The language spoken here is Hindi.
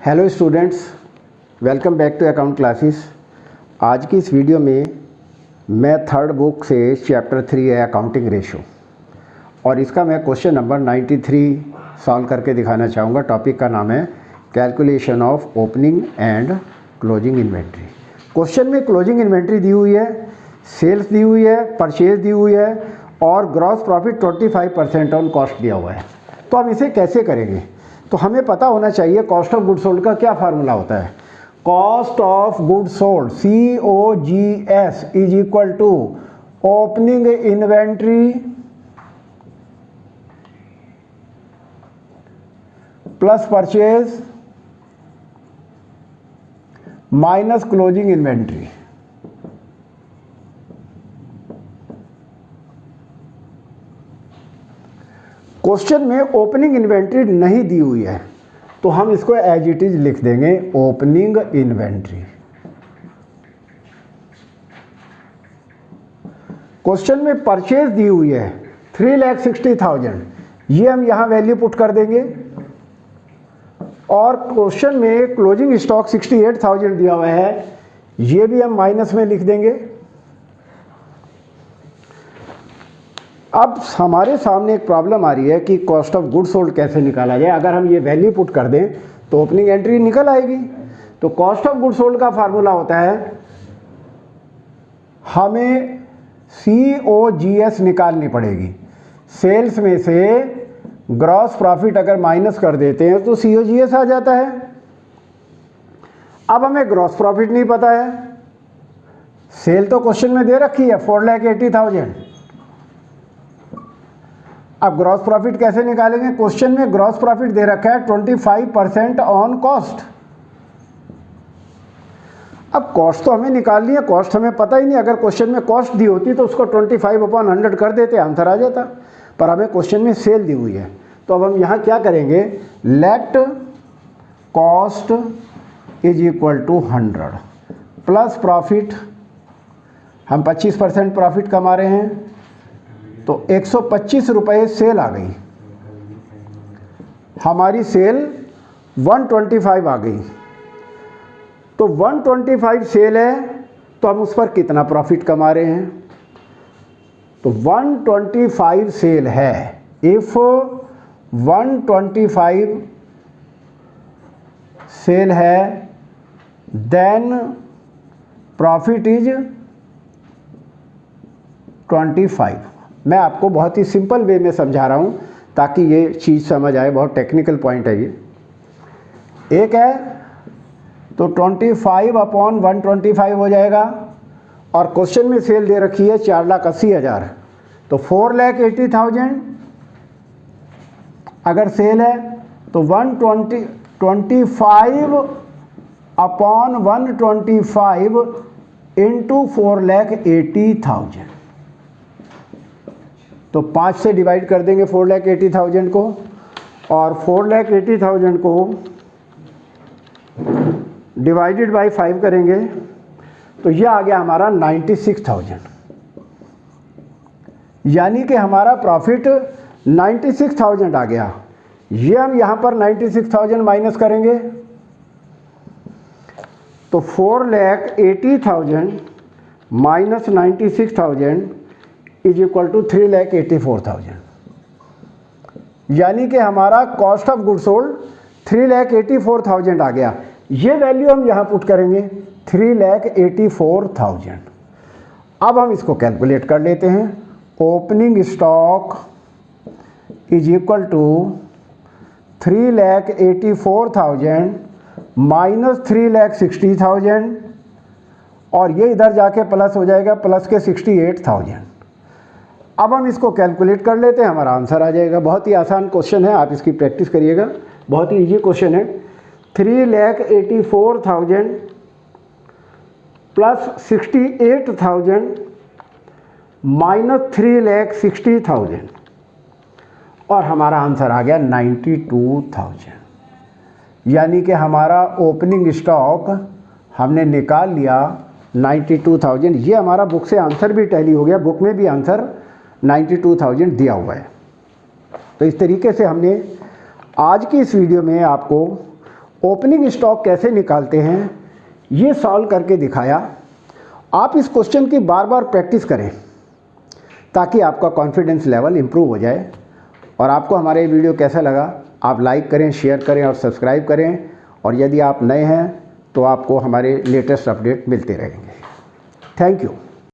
Hello students, welcome back to account classes. आज की इस वीडियो में मैं थर्ड बुक से चैप्टर 3 है अकाउंटिंग रेशो और इसका मैं क्वेश्चन नंबर 93 सॉल्व करके दिखाना चाहूँगा। टॉपिक का नाम है calculation of opening and closing inventory. Question में क्लोजिंग इन्वेंट्री दी हुई है, सेल्स दी हुई है, परचेज दी हुई है और ग्रॉस प्रॉफिट 25% ऑन कॉस्ट दिया हुआ है। तो हम इसे कैसे करेंगे? तो हमें पता होना चाहिए कॉस्ट ऑफ गुड सोल्ड का क्या फार्मूला होता है। Cost of good sold COGS is equal to opening inventory plus purchase minus closing inventory. Question में ओपनिंग इन्वेंट्री नहीं दी हुई है तो हम इसको एज इट इज लिख देंगे ओपनिंग इन्वेंट्री। क्वेश्चन में परचेज दी हुई है 3,60,000, ये हम यहां वैल्यू पुट कर देंगे और क्वेश्चन में क्लोजिंग स्टॉक 68,000 दिया हुआ है, ये भी हम माइनस में लिख देंगे। अब हमारे सामने एक प्रॉब्लम आ रही है कि कॉस्ट ऑफ गुड सोल्ड कैसे निकाला जाए। अगर हम ये वैल्यू पुट कर दें तो ओपनिंग एंट्री निकल आएगी। तो कॉस्ट ऑफ गुड सोल्ड का फार्मूला होता है, हमें COGS निकालनी पड़ेगी। सेल्स में से ग्रॉस प्रॉफिट अगर माइनस कर देते हैं तो COGS आ जाता है। अब हमें ग्रॉस प्रॉफिट नहीं पता है, सेल तो क्वेश्चन में दे रखी है 4,80,000। अब ग्रॉस प्रॉफिट कैसे निकालेंगे? क्वेश्चन में ग्रॉस प्रॉफिट दे रखा है 25% ऑन कॉस्ट। अब कॉस्ट तो हमें निकालनी है, कॉस्ट हमें पता ही नहीं। अगर क्वेश्चन में कॉस्ट दी होती तो उसको 25/100 कर देते, आंसर आ जाता। पर हमें क्वेश्चन में सेल दी हुई है तो अब हम यहाँ क्या करेंगे, let cost is equal to 100 plus profit. हम 25% प्रॉफिट कमा रहे हैं तो 125 रुपये सेल आ गई। हमारी सेल 125 आ गई। तो 125 सेल है तो हम उस पर कितना प्रॉफिट कमा रहे हैं? तो 125 सेल है। इफ 125 सेल है देन प्रॉफिट इज 25। मैं आपको बहुत ही सिंपल वे में समझा रहा हूँ ताकि ये चीज़ समझ आए। बहुत टेक्निकल पॉइंट है ये। एक है तो 25/125 हो जाएगा और क्वेश्चन में सेल दे रखी है 4,80,000 तो 4,80,000 अगर सेल है तो 25/125 इंटू 4,80,000। तो 5 से डिवाइड कर देंगे 4,80,000 को और 4,80,000 को डिवाइडेड बाय 5 करेंगे तो यह आ गया हमारा 96,000। यानी कि हमारा प्रॉफिट 96,000 आ गया। ये हम यहाँ पर 96,000 माइनस करेंगे तो 4,80,000 माइनस 96,000 इज इक्वल टू 3,84,000। यानी कि हमारा कॉस्ट ऑफ गुड सोल्ड 3,84,000 आ गया। ये वैल्यू हम यहाँ पुट करेंगे 3,84,000। अब हम इसको कैलकुलेट कर लेते हैं। Opening stock is equal to 3,84,000 minus 3,60,000 और ये इधर जाके प्लस हो जाएगा, प्लस के 68,000। अब हम इसको कैलकुलेट कर लेते हैं, हमारा आंसर आ जाएगा। बहुत ही आसान क्वेश्चन है, आप इसकी प्रैक्टिस करिएगा। बहुत ही इजी क्वेश्चन है। 3,84,000 प्लस 68,000 माइनस 3,60,000 और हमारा आंसर आ गया 92,000। यानी कि हमारा ओपनिंग स्टॉक हमने निकाल लिया 92,000। ये हमारा बुक से आंसर भी टैली हो गया, बुक में भी आंसर 92,000 दिया हुआ है। तो इस तरीके से हमने आज की इस वीडियो में आपको ओपनिंग स्टॉक कैसे निकालते हैं ये सॉल्व करके दिखाया। आप इस क्वेश्चन की बार बार प्रैक्टिस करें ताकि आपका कॉन्फिडेंस लेवल इम्प्रूव हो जाए। और आपको हमारा ये वीडियो कैसा लगा आप लाइक करें, शेयर करें और सब्सक्राइब करें। और यदि आप नए हैं तो आपको हमारे लेटेस्ट अपडेट मिलते रहेंगे। Thank you.